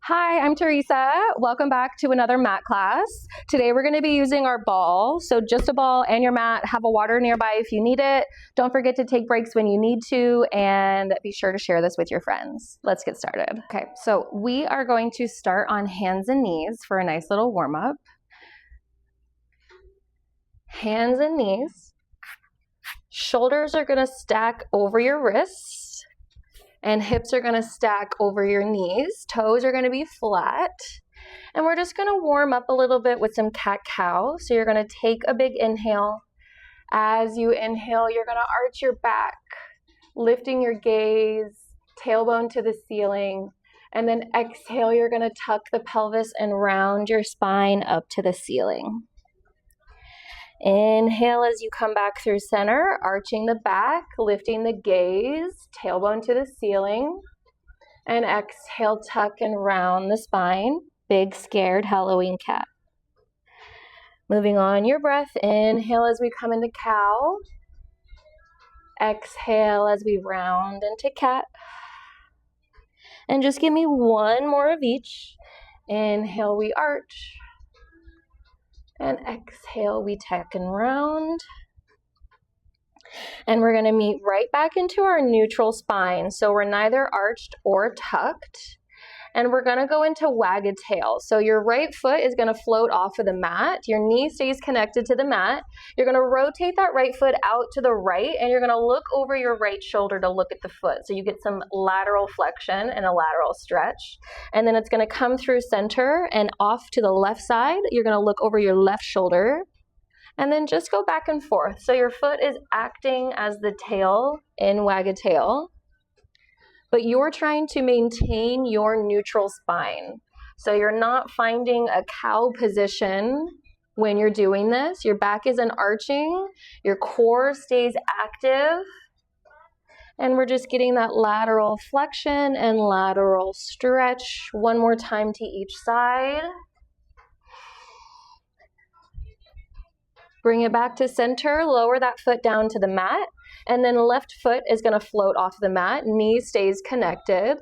Hi, I'm Teresa. Welcome back to another mat class. Today we're going to be using our ball. So just a ball and your mat. Have a water nearby if you need it. Don't forget to take breaks when you need to, and be sure to share this with your friends. Let's get started. Okay, so we are going to start on hands and knees for a nice little warm up. Hands and knees. Shoulders are going to stack over your wrists. And hips are going to stack over your knees. Toes are going to be flat. And we're just going to warm up a little bit with some cat-cow. So you're going to take a big inhale. As you inhale, you're going to arch your back, lifting your gaze, tailbone to the ceiling. And then exhale, you're going to tuck the pelvis and round your spine up to the ceiling. Inhale as you come back through center, arching the back, lifting the gaze, tailbone to the ceiling. And exhale, tuck and round the spine, big scared Halloween cat. Moving on your breath, inhale as we come into cow. Exhale as we round into cat. And just give me one more of each. Inhale, we arch. And exhale, we tuck and round. And we're going to meet right back into our neutral spine. So we're neither arched or tucked. And we're going to go into wag a tail. So your right foot is going to float off of the mat. Your knee stays connected to the mat. You're going to rotate that right foot out to the right, and you're going to look over your right shoulder to look at the foot. So you get some lateral flexion and a lateral stretch. And then it's going to come through center and off to the left side. You're going to look over your left shoulder. And then just go back and forth. So your foot is acting as the tail in wag a tail. But you're trying to maintain your neutral spine. So you're not finding a cow position when you're doing this. Your back isn't arching. Your core stays active. And we're just getting that lateral flexion and lateral stretch. One more time to each side. Bring it back to center. Lower that foot down to the mat. And then left foot is going to float off the mat. Knee stays connected.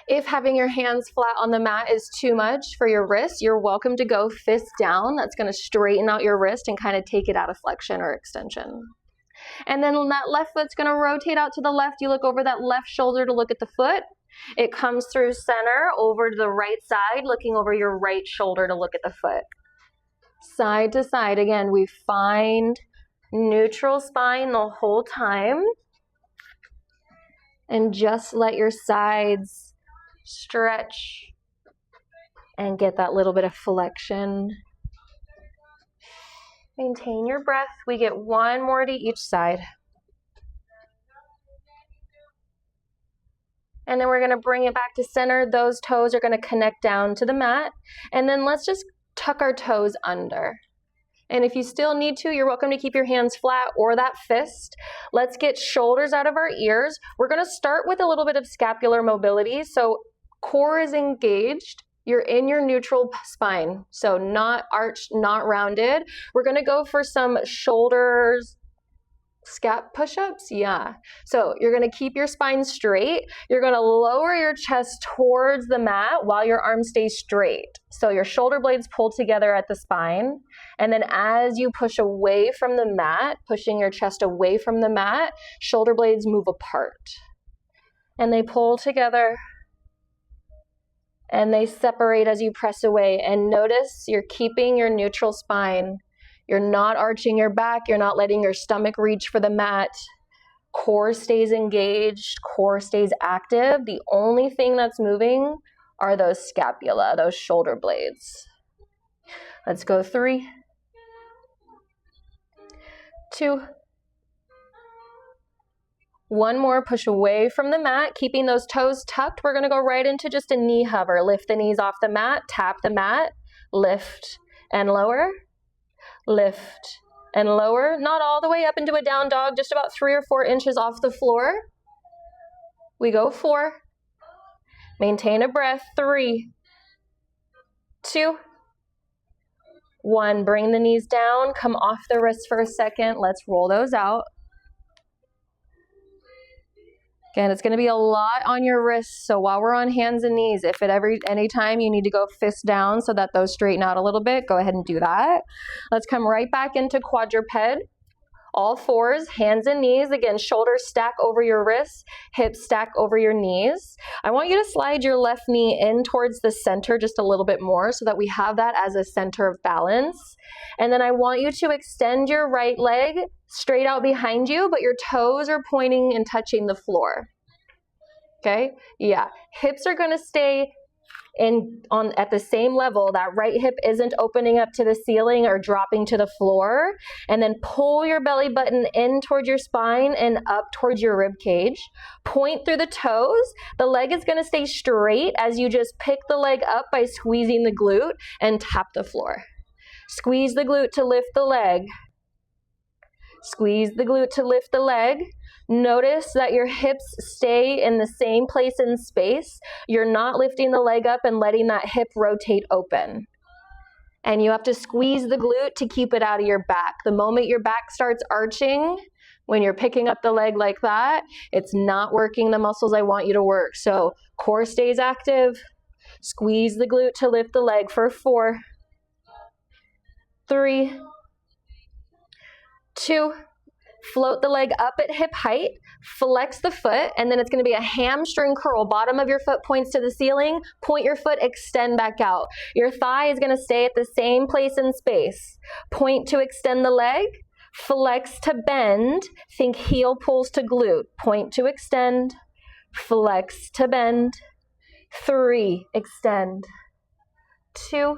If having your hands flat on the mat is too much for your wrist, you're welcome to go fist down. That's going to straighten out your wrist and kind of take it out of flexion or extension. And then that left foot's going to rotate out to the left. You look over that left shoulder to look at the foot. It comes through center over to the right side, looking over your right shoulder to look at the foot. Side to side. Again, we find neutral spine the whole time, and just let your sides stretch and get that little bit of flexion. Maintain your breath. We get one more to each side. And then we're going to bring it back to center. Those toes are going to connect down to the mat. And then let's just tuck our toes under. And if you still need to, you're welcome to keep your hands flat or that fist. Let's get shoulders out of our ears. We're going to start with a little bit of scapular mobility. So core is engaged. You're in your neutral spine. So not arched, not rounded. We're going to go for some shoulders, scap push-ups. Yeah. So you're going to keep your spine straight. You're going to lower your chest towards the mat while your arms stay straight. So your shoulder blades pull together at the spine. And then as you push away from the mat, pushing your chest away from the mat, shoulder blades move apart. And they pull together. And they separate as you press away. And notice you're keeping your neutral spine. You're not arching your back. You're not letting your stomach reach for the mat. Core stays engaged. Core stays active. The only thing that's moving are those scapula, those shoulder blades. Let's go 3, 2, 1 more. Push away from the mat, keeping those toes tucked. We're going to go right into just a knee hover. Lift the knees off the mat. Tap the mat. Lift and lower. Lift and lower, not all the way up into a down dog, just about 3 or 4 inches off the floor. We go 4. Maintain a breath. 3, 2, 1. Bring the knees down. Come off the wrists for a second. Let's roll those out. Again, it's going to be a lot on your wrists, so while we're on hands and knees, if at any time you need to go fist down so that those straighten out a little bit, go ahead and do that. Let's come right back into quadruped. All fours, hands and knees. Again, shoulders stack over your wrists, hips stack over your knees. I want you to slide your left knee in towards the center just a little bit more so that we have that as a center of balance. And then I want you to extend your right leg straight out behind you, but your toes are pointing and touching the floor. Okay? Yeah. Hips are going to stay at the same level. That right hip isn't opening up to the ceiling or dropping to the floor. And then pull your belly button in towards your spine and up towards your rib cage. Point through the toes. The leg is going to stay straight as you just pick the leg up by squeezing the glute and tap the floor. Squeeze the glute to lift the leg. Squeeze the glute to lift the leg. Notice that your hips stay in the same place in space. You're not lifting the leg up and letting that hip rotate open. And you have to squeeze the glute to keep it out of your back. The moment your back starts arching, when you're picking up the leg like that, it's not working the muscles I want you to work. So core stays active. Squeeze the glute to lift the leg for 4, 3, 2, float the leg up at hip height, flex the foot, and then it's going to be a hamstring curl. Bottom of your foot points to the ceiling, point your foot, extend back out. Your thigh is going to stay at the same place in space. Point to extend the leg, flex to bend, think heel pulls to glute. Point to extend, flex to bend, 3, extend, 2,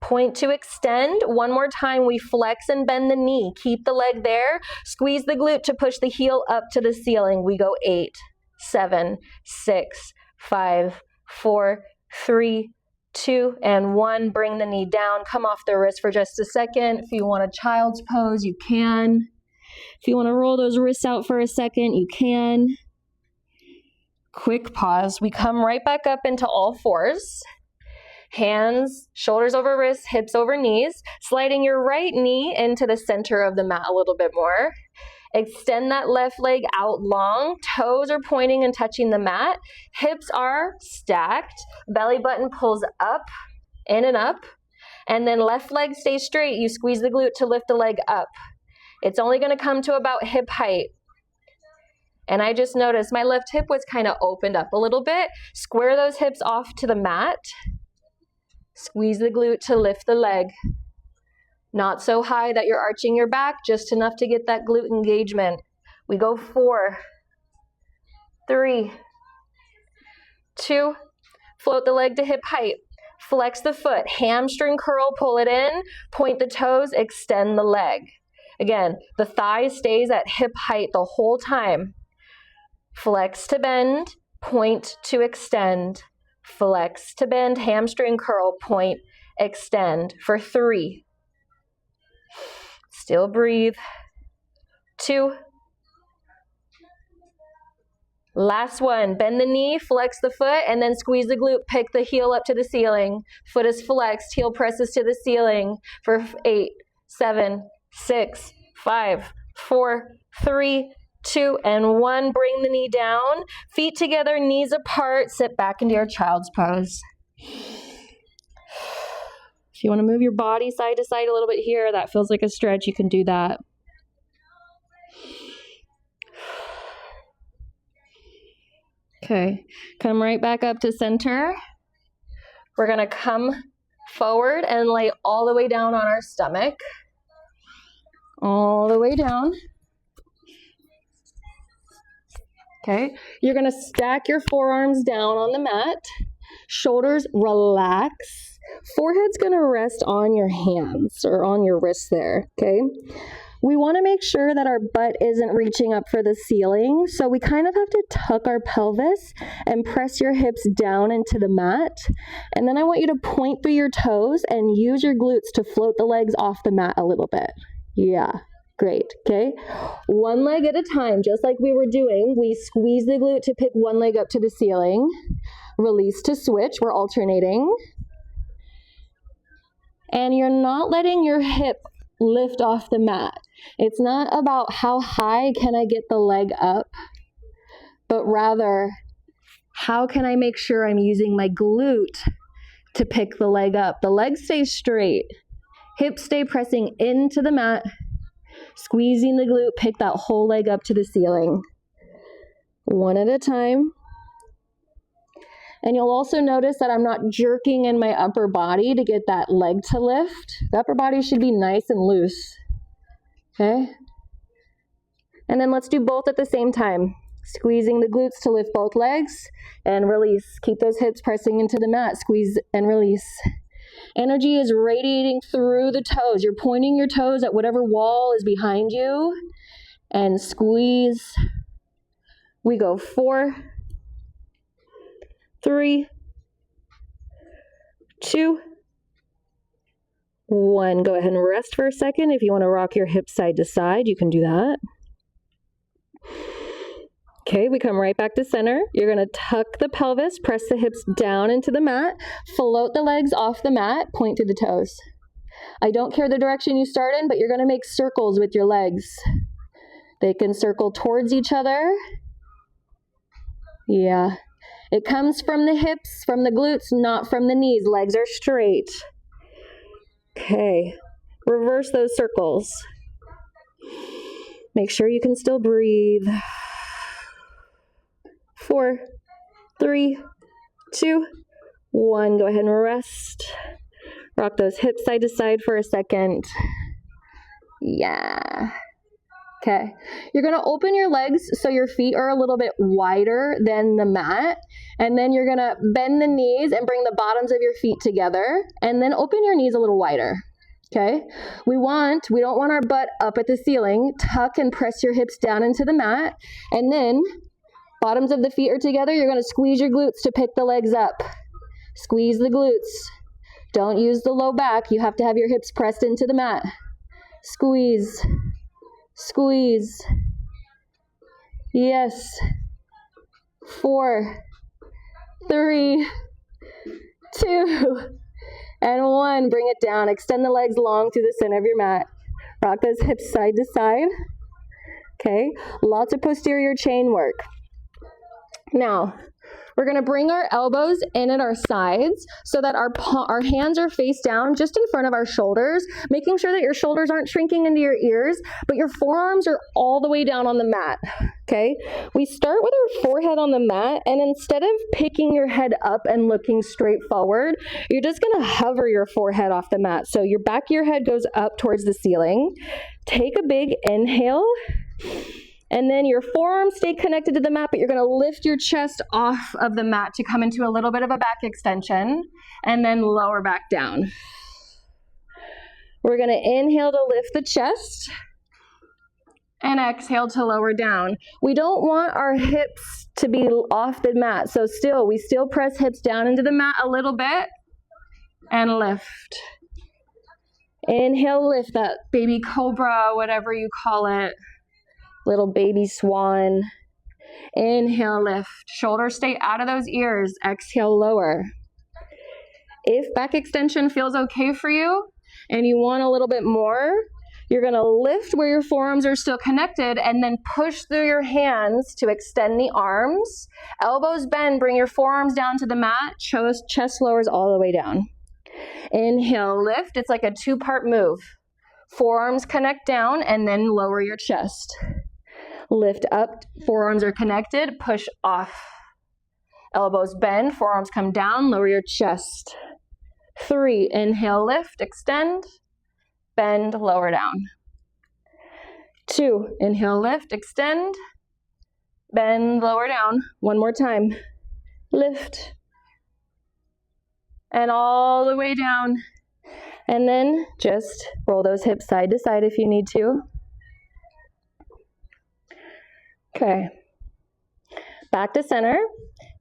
point to extend. One more time, we flex and bend the knee. Keep the leg there. Squeeze the glute to push the heel up to the ceiling. We go 8, 7, 6, 5, 4, 3, 2, and 1. Bring the knee down. Come off the wrist for just a second. If you want a child's pose, you can. If you want to roll those wrists out for a second, you can. Quick pause. We come right back up into all fours. Hands, shoulders over wrists, hips over knees, sliding your right knee into the center of the mat a little bit more. Extend that left leg out long. Toes are pointing and touching the mat. Hips are stacked. Belly button pulls up, in and up. And then left leg stays straight. You squeeze the glute to lift the leg up. It's only going to come to about hip height. And I just noticed my left hip was kind of opened up a little bit. Square those hips off to the mat. Squeeze the glute to lift the leg. Not so high that you're arching your back, just enough to get that glute engagement. We go 4, 3, 2, float the leg to hip height. Flex the foot, hamstring curl, pull it in, point the toes, extend the leg. Again, the thigh stays at hip height the whole time. Flex to bend, point to extend. Flex to bend, hamstring curl, point, extend for 3. Still breathe. 2. Last one. Bend the knee, flex the foot, and then squeeze the glute. Pick the heel up to the ceiling. Foot is flexed, heel presses to the ceiling for 8, 7, 6, 5, 4, 3, 2, and 1. Bring the knee down. Feet together, knees apart. Sit back into your child's pose. If you want to move your body side to side a little bit here, that feels like a stretch, you can do that. Okay, come right back up to center. We're going to come forward and lay all the way down on our stomach. All the way down. Okay, you're going to stack your forearms down on the mat. Shoulders relax. Forehead's going to rest on your hands or on your wrists there, okay? We want to make sure that our butt isn't reaching up for the ceiling, so we kind of have to tuck our pelvis and press your hips down into the mat. And then I want you to point through your toes and use your glutes to float the legs off the mat a little bit. Yeah. Great, okay? One leg at a time, just like we were doing. We squeeze the glute to pick one leg up to the ceiling. Release to switch, we're alternating. And you're not letting your hip lift off the mat. It's not about how high can I get the leg up, but rather, how can I make sure I'm using my glute to pick the leg up? The leg stays straight. Hips stay pressing into the mat. Squeezing the glute, pick that whole leg up to the ceiling. One at a time. And you'll also notice that I'm not jerking in my upper body to get that leg to lift. The upper body should be nice and loose. Okay? And then let's do both at the same time. Squeezing the glutes to lift both legs and release. Keep those hips pressing into the mat. Squeeze and release. Energy is radiating through the toes. You're pointing your toes at whatever wall is behind you and squeeze. We go 4, 3, 2, 1. Go ahead and rest for a second. If you want to rock your hips side to side, you can do that. Okay, we come right back to center. You're going to tuck the pelvis, press the hips down into the mat, float the legs off the mat, point to the toes. I don't care the direction you start in, but you're going to make circles with your legs. They can circle towards each other. Yeah. It comes from the hips, from the glutes, not from the knees. Legs are straight. Okay. Reverse those circles. Make sure you can still breathe. 4, 3, 2, 1. Go ahead and rest. Rock those hips side to side for a second. Yeah. Okay. You're going to open your legs so your feet are a little bit wider than the mat. And then you're going to bend the knees and bring the bottoms of your feet together. And then open your knees a little wider. Okay. We don't want our butt up at the ceiling. Tuck and press your hips down into the mat. And then bottoms of the feet are together. You're going to squeeze your glutes to pick the legs up. Squeeze the glutes. Don't use the low back. You have to have your hips pressed into the mat. Squeeze. Squeeze. Yes. 4, 3, 2, and 1. Bring it down. Extend the legs long through the center of your mat. Rock those hips side to side. Okay. Lots of posterior chain work. Now, we're going to bring our elbows in at our sides so that our hands are face down just in front of our shoulders, making sure that your shoulders aren't shrinking into your ears, but your forearms are all the way down on the mat, okay? We start with our forehead on the mat, and instead of picking your head up and looking straight forward, you're just going to hover your forehead off the mat. So your back of your head goes up towards the ceiling. Take a big inhale. And then your forearms stay connected to the mat, but you're going to lift your chest off of the mat to come into a little bit of a back extension, and then lower back down. We're going to inhale to lift the chest, and exhale to lower down. We don't want our hips to be off the mat, so we still press hips down into the mat a little bit, and lift. Inhale, lift that baby cobra, whatever you call it. Little baby swan. Inhale, lift. Shoulders stay out of those ears. Exhale, lower. If back extension feels okay for you and you want a little bit more, you're going to lift where your forearms are still connected and then push through your hands to extend the arms. Elbows bend. Bring your forearms down to the mat. Chest lowers all the way down. Inhale, lift. It's like a 2-part move. Forearms connect down and then lower your chest. Lift up, forearms are connected, push off. Elbows bend, forearms come down, lower your chest. 3, inhale, lift, extend, bend, lower down. 2, inhale, lift, extend, bend, lower down. One more time. Lift. And all the way down. And then just roll those hips side to side if you need to. Okay, back to center,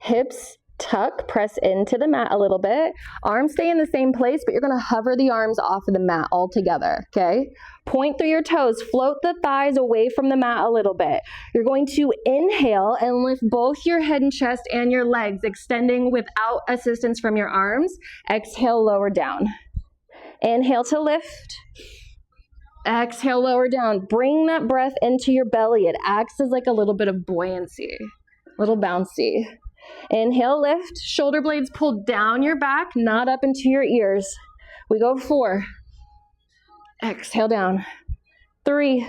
hips tuck, press into the mat a little bit. Arms stay in the same place, but you're going to hover the arms off of the mat all together, okay? Point through your toes, float the thighs away from the mat a little bit. You're going to inhale and lift both your head and chest and your legs, extending without assistance from your arms. Exhale, lower down. Inhale to lift. Exhale, lower down. Bring that breath into your belly. It acts as like a little bit of buoyancy, a little bouncy. Inhale, lift. Shoulder blades pull down your back, not up into your ears. We go 4. Exhale down. 3,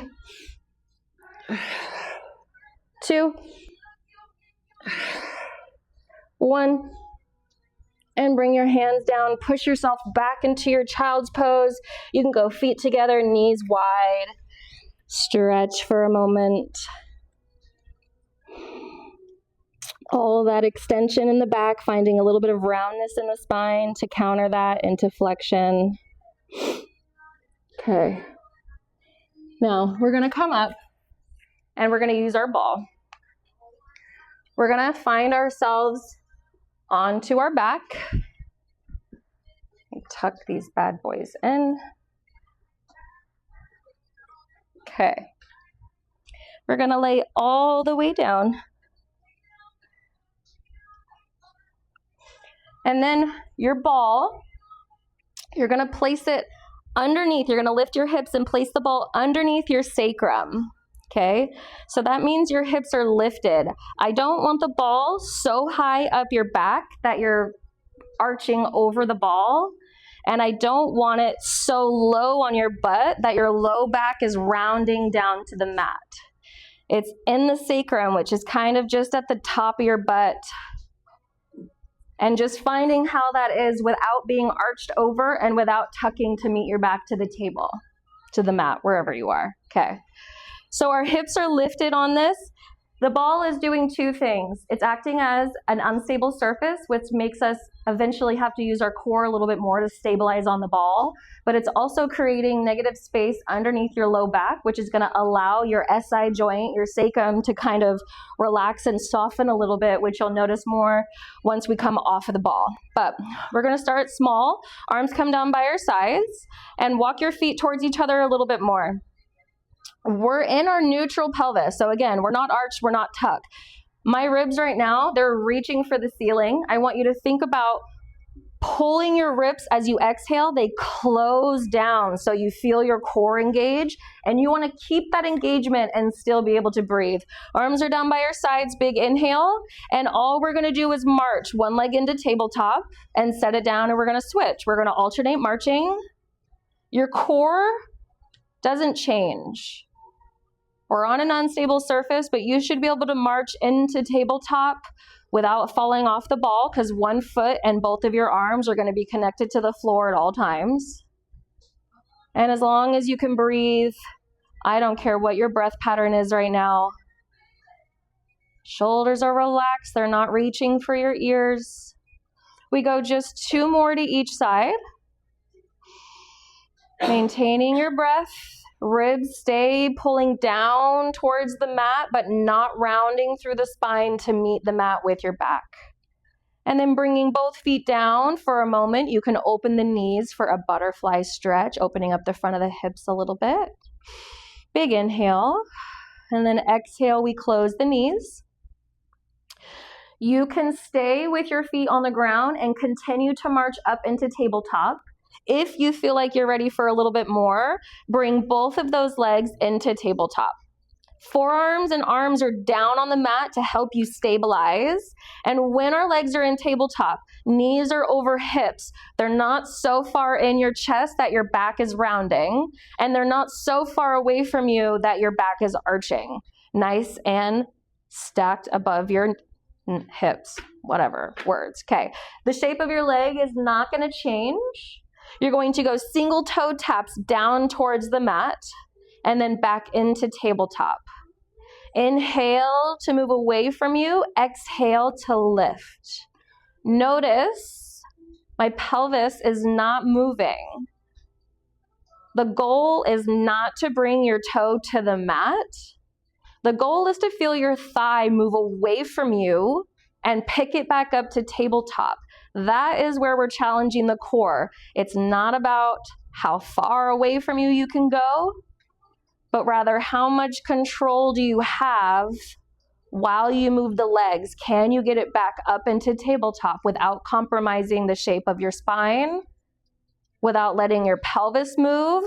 2, 1. And bring your hands down. Push yourself back into your child's pose. You can go feet together, knees wide. Stretch for a moment. All of that extension in the back, finding a little bit of roundness in the spine to counter that into flexion. Okay. Now we're going to come up and we're going to use our ball. We're going to find ourselves onto our back. Tuck these bad boys in. Okay. We're going to lay all the way down. And then your ball, you're going to place it underneath. You're going to lift your hips and place the ball underneath your sacrum. Okay, so that means your hips are lifted. I don't want the ball so high up your back that you're arching over the ball. And I don't want it so low on your butt that your low back is rounding down to the mat. It's in the sacrum, which is kind of just at the top of your butt. And just finding how that is without being arched over and without tucking to meet your back to the table, to the mat, wherever you are. Okay. So our hips are lifted on this. The ball is doing 2 things. It's acting as an unstable surface, which makes us eventually have to use our core a little bit more to stabilize on the ball. But it's also creating negative space underneath your low back, which is going to allow your SI joint, your sacrum, to kind of relax and soften a little bit, which you'll notice more once we come off of the ball. But we're going to start small. Arms come down by our sides and walk your feet towards each other a little bit more. We're in our neutral pelvis. So again, we're not arched, we're not tucked. My ribs right now, they're reaching for the ceiling. I want you to think about pulling your ribs as you exhale. They close down so you feel your core engage, and you want to keep that engagement and still be able to breathe. Arms are down by your sides, big inhale, and all we're going to do is march one leg into tabletop and set it down, and we're going to switch. We're going to alternate marching. Your core doesn't change. We're on an unstable surface, but you should be able to march into tabletop without falling off the ball, because one foot and both of your arms are going to be connected to the floor at all times. And as long as you can breathe, I don't care what your breath pattern is right now. Shoulders are relaxed. They're not reaching for your ears. We go just 2 more to each side. Maintaining your breath. Ribs stay pulling down towards the mat, but not rounding through the spine to meet the mat with your back. And then bringing both feet down for a moment. You can open the knees for a butterfly stretch, opening up the front of the hips a little bit. Big inhale. And then exhale, we close the knees. You can stay with your feet on the ground and continue to march up into tabletop. If you feel like you're ready for a little bit more, bring both of those legs into tabletop. Forearms and arms are down on the mat to help you stabilize. And when our legs are in tabletop, knees are over hips. They're not so far in your chest that your back is rounding, and they're not so far away from you that your back is arching. Nice and stacked above your hips, whatever words. Okay, the shape of your leg is not going to change. You're going to go single toe taps down towards the mat and then back into tabletop. Inhale to move away from you. Exhale to lift. Notice my pelvis is not moving. The goal is not to bring your toe to the mat. The goal is to feel your thigh move away from you and pick it back up to tabletop. That is where we're challenging the core. It's not about how far away from you can go, but rather how much control do you have while you move the legs? Can you get it back up into tabletop without compromising the shape of your spine, without letting your pelvis move?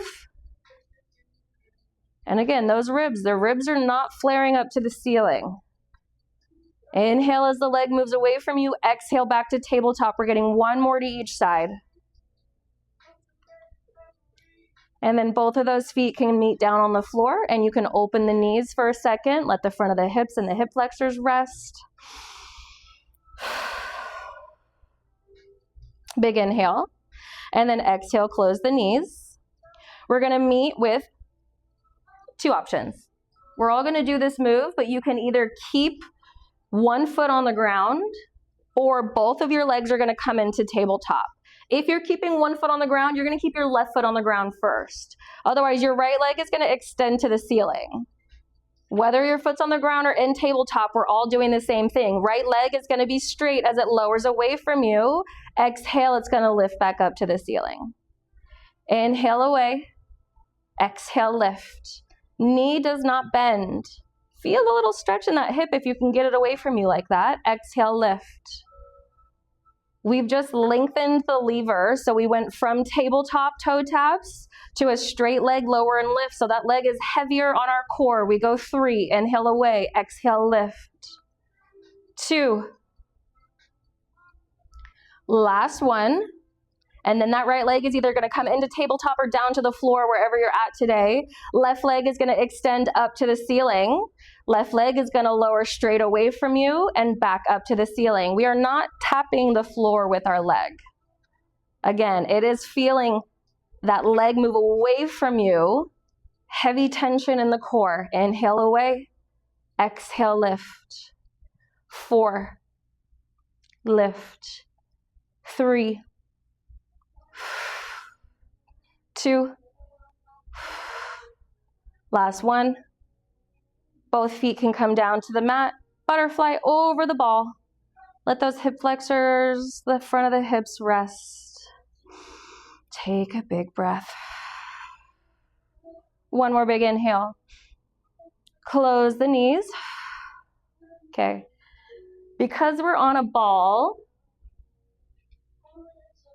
And again, those ribs, the ribs are not flaring up to the ceiling. Inhale as the leg moves away from you. Exhale back to tabletop. We're getting one more to each side. And then both of those feet can meet down on the floor, and you can open the knees for a second. Let the front of the hips and the hip flexors rest. Big inhale. And then exhale, close the knees. We're going to meet with two options. We're all going to do this move, but you can either keep one foot on the ground or both of your legs are going to come into tabletop. If you're keeping one foot on the ground, you're going to keep your left foot on the ground first. Otherwise, your right leg is going to extend to the ceiling. Whether your foot's on the ground or in tabletop, we're all doing the same thing. Right leg is going to be straight as it lowers away from you. Exhale, it's going to lift back up to the ceiling. Inhale away. Exhale, lift. Knee does not bend. Feel a little stretch in that hip if you can get it away from you like that. Exhale, lift. We've just lengthened the lever, so we went from tabletop toe taps to a straight leg, lower and lift. So that leg is heavier on our core. We go 3, inhale away, exhale, lift. 2. Last one. And then that right leg is either going to come into tabletop or down to the floor wherever you're at today. Left leg is going to extend up to the ceiling. Left leg is going to lower straight away from you and back up to the ceiling. We are not tapping the floor with our leg. Again, it is feeling that leg move away from you. Heavy tension in the core. Inhale away. Exhale, lift. 4. Lift. 3. 2. Last one. Both feet can come down to the mat. Butterfly over the ball. Let those hip flexors, the front of the hips rest. Take a big breath. One more big inhale. Close the knees. Okay. Because we're on a ball,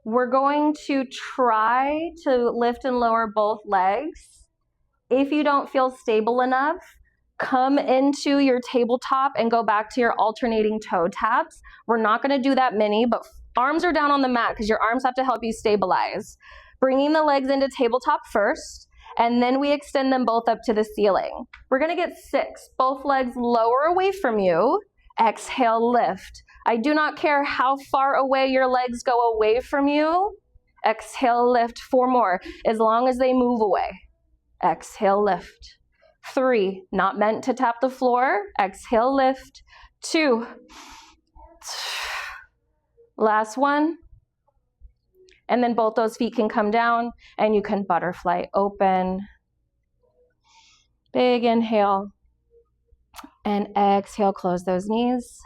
we're going to try to lift and lower both legs. If you don't feel stable enough, come into your tabletop and go back to your alternating toe taps. We're not going to do that many, but arms are down on the mat because your arms have to help you stabilize. Bringing the legs into tabletop first, and then we extend them both up to the ceiling. We're going to get 6. Both legs lower away from you. Exhale, lift. I do not care how far away your legs go away from you. Exhale, lift. 4 more, as long as they move away. Exhale, lift. 3, not meant to tap the floor. Exhale, lift. 2. Last one. And then both those feet can come down and you can butterfly open. Big inhale. And exhale, close those knees.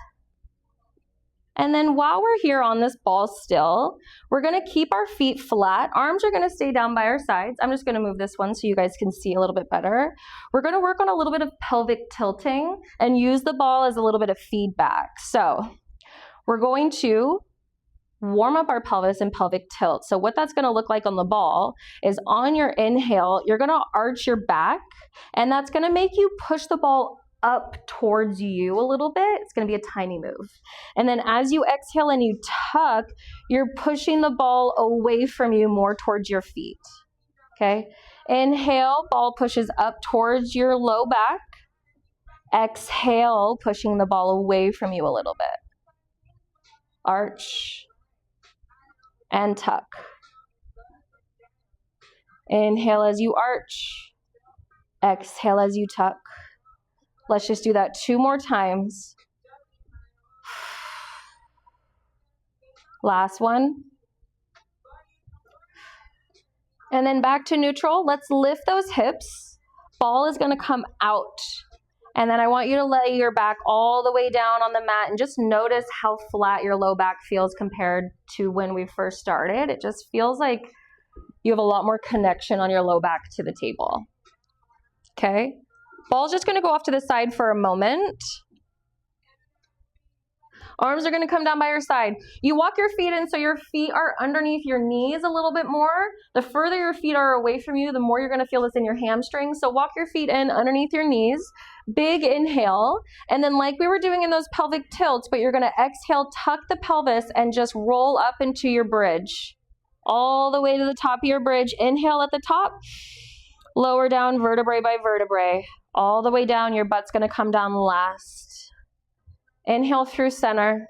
And then while we're here on this ball still, we're going to keep our feet flat. Arms are going to stay down by our sides. I'm just going to move this one so you guys can see a little bit better. We're going to work on a little bit of pelvic tilting and use the ball as a little bit of feedback. So we're going to warm up our pelvis and pelvic tilt. So what that's going to look like on the ball is on your inhale, you're going to arch your back, and that's going to make you push the ball up towards you a little bit. It's going to be a tiny move. And then as you exhale and you tuck, you're pushing the ball away from you more towards your feet. Okay. Inhale, ball pushes up towards your low back. Exhale, pushing the ball away from you a little bit. Arch and tuck. Inhale as you arch. Exhale as you tuck. Let's just do that 2 more times. Last one. And then back to neutral. Let's lift those hips. Ball is going to come out. And then I want you to lay your back all the way down on the mat and just notice how flat your low back feels compared to when we first started. It just feels like you have a lot more connection on your low back to the table. Okay. Ball's just going to go off to the side for a moment. Arms are gonna come down by your side. You walk your feet in so your feet are underneath your knees a little bit more. The further your feet are away from you, the more you're gonna feel this in your hamstrings. So walk your feet in underneath your knees. Big inhale. And then like we were doing in those pelvic tilts, but you're gonna exhale, tuck the pelvis and just roll up into your bridge. All the way to the top of your bridge. Inhale at the top. Lower down vertebrae by vertebrae. All the way down, your butt's gonna come down last. Inhale through center.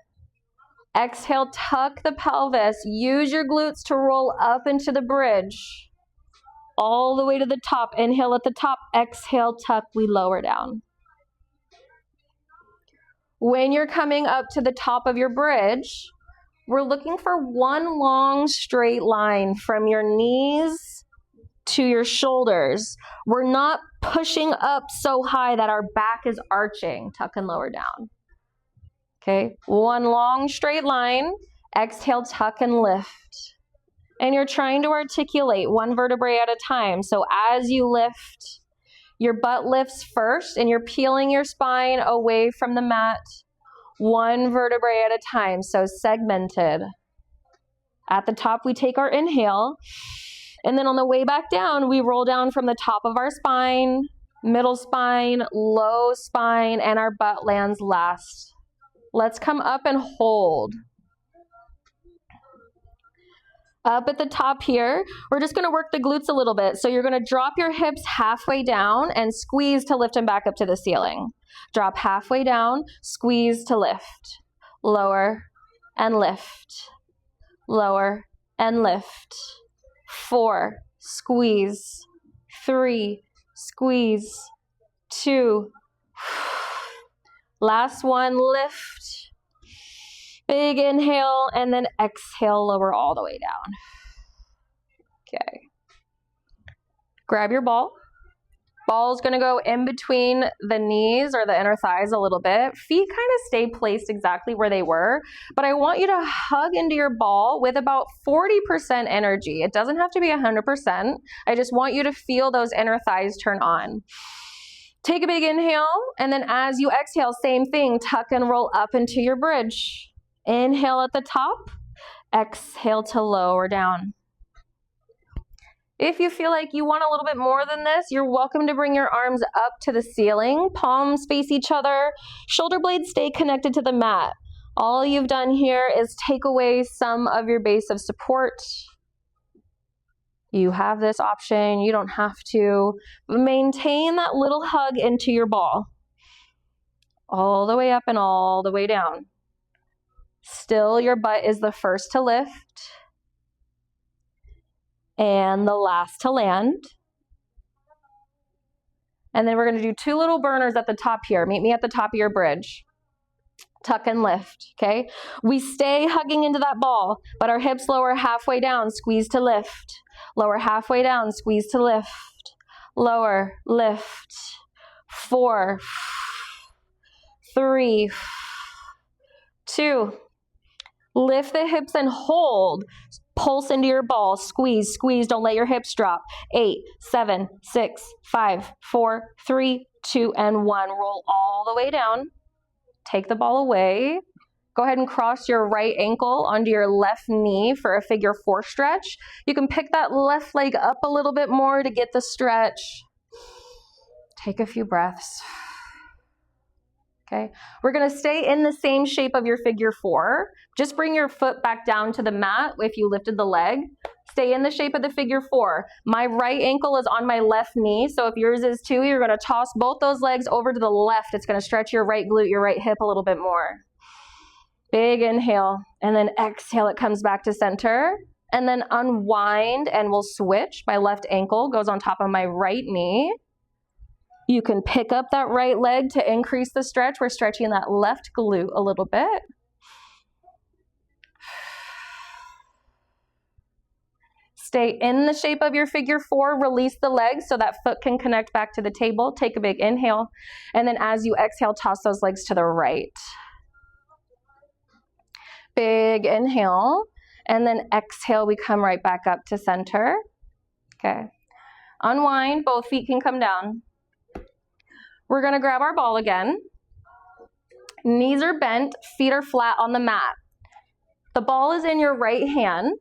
Exhale, tuck the pelvis. Use your glutes to roll up into the bridge. All the way to the top. Inhale at the top. Exhale, tuck. We lower down. When you're coming up to the top of your bridge, we're looking for one long straight line from your knees to your shoulders. We're not pushing up so high that our back is arching. Tuck and lower down. Okay, one long straight line. Exhale, tuck and lift. And you're trying to articulate one vertebrae at a time. So as you lift, your butt lifts first and you're peeling your spine away from the mat, one vertebrae at a time. So segmented. At the top, we take our inhale. And then on the way back down, we roll down from the top of our spine, middle spine, low spine, and our butt lands last. Let's come up and hold. Up at the top here, we're just gonna work the glutes a little bit. So you're gonna drop your hips halfway down and squeeze to lift them back up to the ceiling. Drop halfway down, squeeze to lift. Lower and lift. Lower and lift. 4, squeeze. 3, squeeze. 2, last one, lift. Big inhale, and then exhale, lower all the way down. Okay. Grab your ball. Ball's gonna go in between the knees or the inner thighs a little bit. Feet kind of stay placed exactly where they were, but I want you to hug into your ball with about 40% energy. It doesn't have to be 100%. I just want you to feel those inner thighs turn on. Take a big inhale, and then as you exhale, same thing, tuck and roll up into your bridge. Inhale at the top, exhale to lower down. If you feel like you want a little bit more than this, you're welcome to bring your arms up to the ceiling, palms face each other, shoulder blades stay connected to the mat. All you've done here is take away some of your base of support. You have this option, you don't have to. Maintain that little hug into your ball. All the way up and all the way down. Still, your butt is the first to lift and the last to land. And then we're going to do 2 little burners at the top here. Meet me at the top of your bridge. Tuck and lift, okay? We stay hugging into that ball, but our hips lower halfway down, squeeze to lift. Lower halfway down, squeeze to lift. Lower, lift. 4, 3, 2. Lift the hips and hold. Pulse into your ball. Squeeze, squeeze. Don't let your hips drop. 8, 7, 6, 5, 4, 3, 2, and 1. Roll all the way down. Take the ball away. Go ahead and cross your right ankle onto your left knee for a figure 4 stretch. You can pick that left leg up a little bit more to get the stretch. Take a few breaths. Okay, we're gonna stay in the same shape of your figure 4. Just bring your foot back down to the mat if you lifted the leg. Stay in the shape of the figure 4. My right ankle is on my left knee, so if yours is too, you're gonna toss both those legs over to the left. It's gonna stretch your right glute, your right hip a little bit more. Big inhale, and then exhale, it comes back to center. And then unwind, and we'll switch. My left ankle goes on top of my right knee. You can pick up that right leg to increase the stretch. We're stretching that left glute a little bit. Stay in the shape of your figure 4. Release the legs so that foot can connect back to the table. Take a big inhale. And then as you exhale, toss those legs to the right. Big inhale. And then exhale, we come right back up to center. Okay. Unwind. Both feet can come down. We're going to grab our ball again. Knees are bent, feet are flat on the mat. The ball is in your right hand.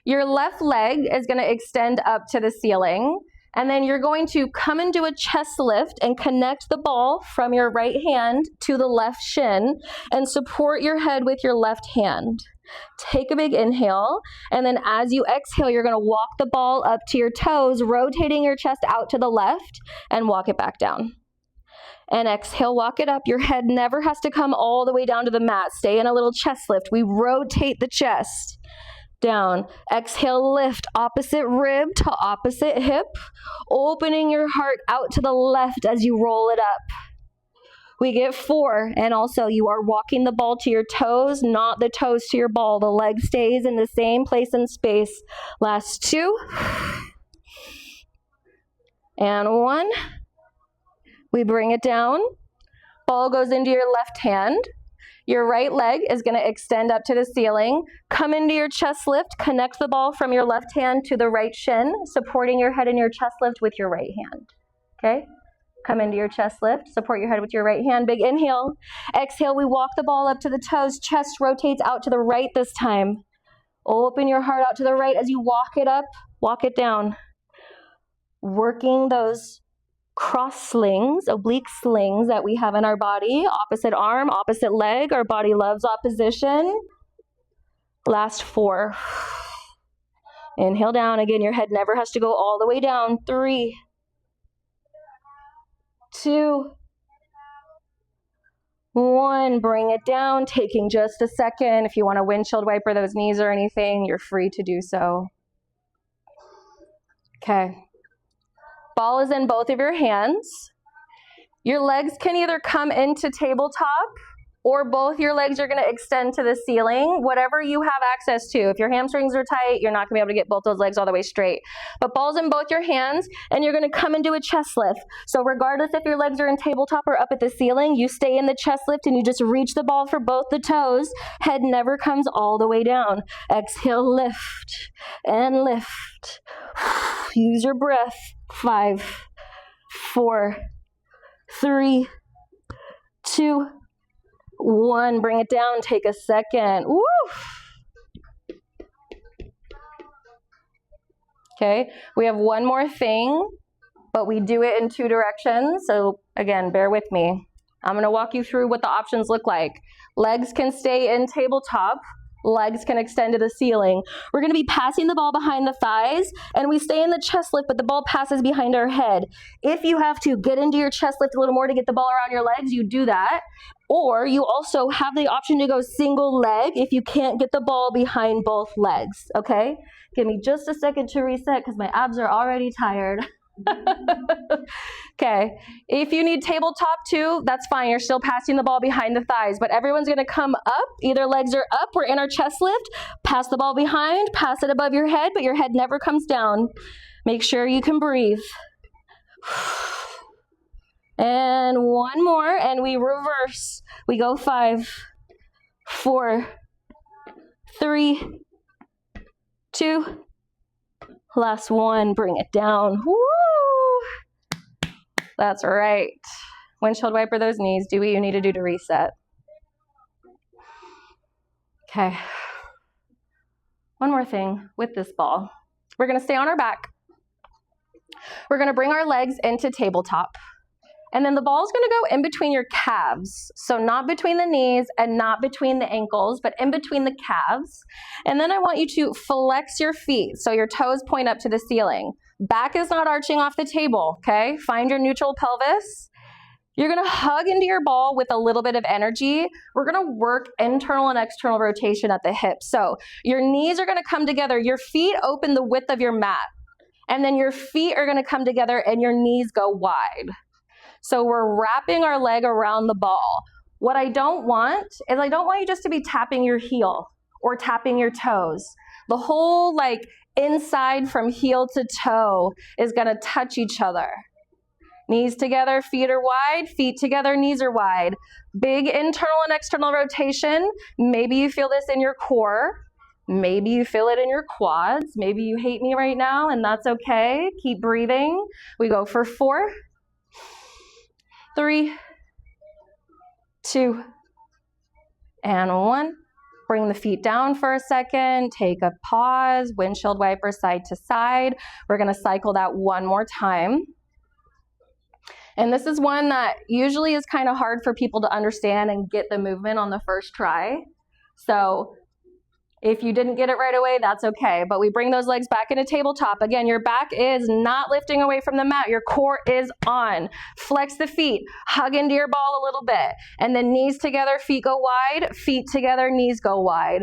Your left leg is going to extend up to the ceiling. And then you're going to come and do a chest lift and connect the ball from your right hand to the left shin and support your head with your left hand. Take a big inhale, and then as you exhale, you're going to walk the ball up to your toes, rotating your chest out to the left, and walk it back down. And exhale, walk it up. Your head never has to come all the way down to the mat. Stay in a little chest lift. We rotate the chest down. Exhale, lift opposite rib to opposite hip, opening your heart out to the left as you roll it up. We get 4, and also you are walking the ball to your toes, not the toes to your ball. The leg stays in the same place and space. Last 2. And 1. We bring it down. Ball goes into your left hand. Your right leg is going to extend up to the ceiling. Come into your chest lift. Connect the ball from your left hand to the right shin, supporting your head in your chest lift with your right hand. Okay? Come into your chest lift. Support your head with your right hand. Big inhale. Exhale, we walk the ball up to the toes. Chest rotates out to the right this time. Open your heart out to the right as you walk it up. Walk it down. Working those cross slings, oblique slings that we have in our body. Opposite arm, opposite leg. Our body loves opposition. Last 4. Inhale down. Again, your head never has to go all the way down. 3, 2, 1. Bring it down, taking just a second. If you want to windshield wiper those knees or anything, you're free to do so. Okay. Ball is in both of your hands. Your legs can either come into tabletop or both your legs are going to extend to the ceiling, whatever you have access to. If your hamstrings are tight, you're not going to be able to get both those legs all the way straight. But ball's in both your hands, and you're going to come and do a chest lift. So regardless if your legs are in tabletop or up at the ceiling, you stay in the chest lift and you just reach the ball for both the toes. Head never comes all the way down. Exhale, lift and lift. Use your breath. 5, 4, 3, 2, 1. Bring it down. Take a second. Woo! Okay, we have one more thing, but we do it in 2 directions. So again, bear with me. I'm going to walk you through what the options look like. Legs can stay in tabletop. Legs can extend to the ceiling. We're going to be passing the ball behind the thighs, and we stay in the chest lift, but the ball passes behind our head. If you have to get into your chest lift a little more to get the ball around your legs, you do that. Or you also have the option to go single leg if you can't get the ball behind both legs, okay? Give me just a second to reset because my abs are already tired. Okay, if you need tabletop too, that's fine. You're still passing the ball behind the thighs, but everyone's going to come up. Either legs are up, we're in our chest lift, pass the ball behind, pass it above your head, but your head never comes down. Make sure you can breathe. And one more, and we reverse. We go 5, 4, 3, 2, last 1. Bring it down. Woo! That's right. Windshield wiper those knees. Do what you need to do to reset. Okay. One more thing with this ball. We're going to stay on our back. We're going to bring our legs into tabletop. And then the ball is going to go in between your calves. So not between the knees and not between the ankles, but in between the calves. And then I want you to flex your feet so your toes point up to the ceiling. Back is not arching off the table, okay? Find your neutral pelvis. You're going to hug into your ball with a little bit of energy. We're going to work internal and external rotation at the hips. So your knees are going to come together. Your feet open the width of your mat. And then your feet are going to come together and your knees go wide. So we're wrapping our leg around the ball. What I don't want is I don't want you just to be tapping your heel or tapping your toes. The whole inside from heel to toe is going to touch each other. Knees together, feet are wide, feet together, knees are wide. Big internal and external rotation. Maybe you feel this in your core. Maybe you feel it in your quads. Maybe you hate me right now, and that's okay. Keep breathing. We go for 4, 3, 2, and 1. Bring the feet down for a second, take a pause, windshield wiper side to side. We're gonna cycle that one more time. And this is one that usually is kind of hard for people to understand and get the movement on the first try. So if you didn't get it right away, that's okay. But we bring those legs back into tabletop. Again, your back is not lifting away from the mat. Your core is on. Flex the feet. Hug into your ball a little bit. And then knees together, feet go wide. Feet together, knees go wide.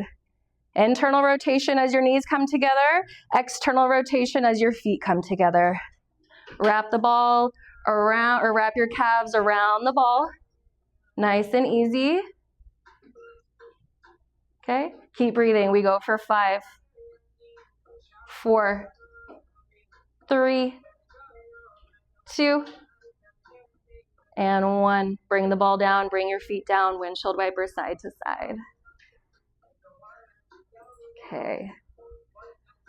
Internal rotation as your knees come together. External rotation as your feet come together. Wrap the ball around, or wrap your calves around the ball. Nice and easy. Okay, keep breathing. We go for 5, 4, 3, 2, and 1. Bring the ball down, bring your feet down, windshield wiper side to side. Okay,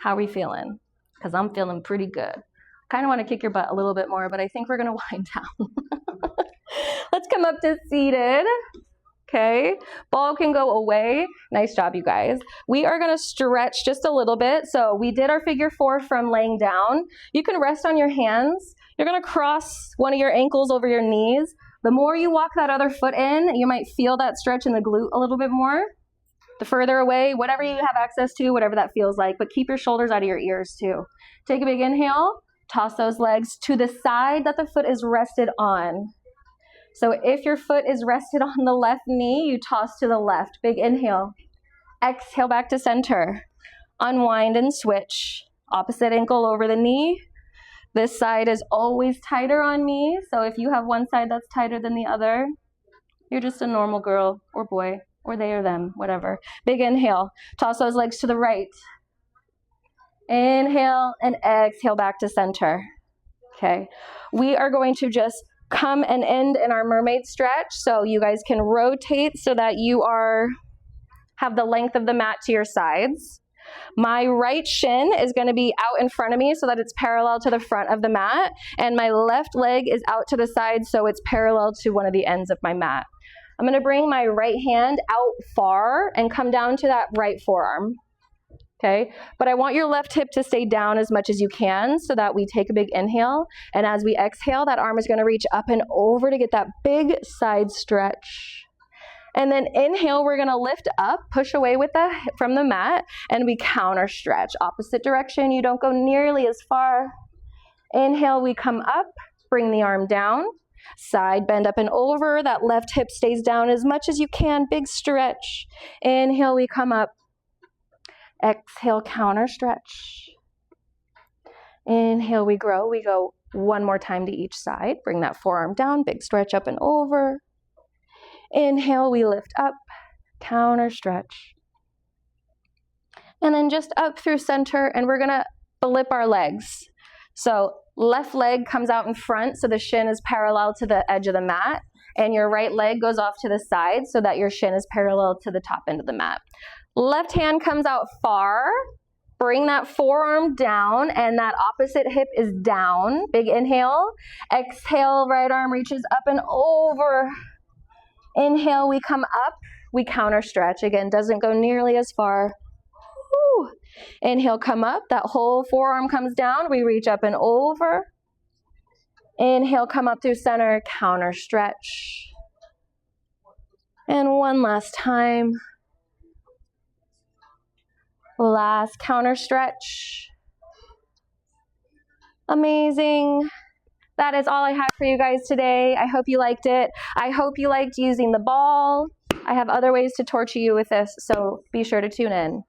how are we feeling? Because I'm feeling pretty good. Kind of want to kick your butt a little bit more, but I think we're going to wind down. Let's come up to seated. Okay, ball can go away. Nice job, you guys. We are going to stretch just a little bit. So we did our figure 4 from laying down. You can rest on your hands. You're going to cross one of your ankles over your knees. The more you walk that other foot in, you might feel that stretch in the glute a little bit more. The further away, whatever you have access to, whatever that feels like, but keep your shoulders out of your ears too. Take a big inhale. Toss those legs to the side that the foot is rested on. So if your foot is rested on the left knee, you toss to the left. Big inhale. Exhale back to center. Unwind and switch. Opposite ankle over the knee. This side is always tighter on me. So if you have one side that's tighter than the other, you're just a normal girl or boy, or they or them, whatever. Big inhale. Toss those legs to the right. Inhale and exhale back to center. Okay. We are going to just come and end in our mermaid stretch, so you guys can rotate so that you have the length of the mat to your sides. My right shin is going to be out in front of me so that it's parallel to the front of the mat, and my left leg is out to the side so it's parallel to one of the ends of my mat. I'm going to bring my right hand out far and come down to that right forearm. Okay, but I want your left hip to stay down as much as you can so that we take a big inhale. And as we exhale, that arm is going to reach up and over to get that big side stretch. And then inhale, we're going to lift up, push away from the mat, and we counter stretch. Opposite direction, you don't go nearly as far. Inhale, we come up, bring the arm down. Side bend up and over. That left hip stays down as much as you can. Big stretch. Inhale, we come up. Exhale, counter stretch. Inhale, we grow. We go one more time to each side. Bring that forearm down, big stretch up and over. Inhale, we lift up, counter stretch. And then just up through center, and we're gonna flip our legs. So left leg comes out in front, so the shin is parallel to the edge of the mat, and your right leg goes off to the side so that your shin is parallel to the top end of the mat. Left hand comes out far. Bring that forearm down, and that opposite hip is down. Big inhale. Exhale, right arm reaches up and over. Inhale, we come up. We counter stretch. Again, doesn't go nearly as far. Woo. Inhale, come up. That whole forearm comes down. We reach up and over. Inhale, come up through center. Counter stretch. And one last time. Last counter stretch. Amazing. That is all I have for you guys today. I hope you liked it. I hope you liked using the ball. I have other ways to torture you with this, so be sure to tune in.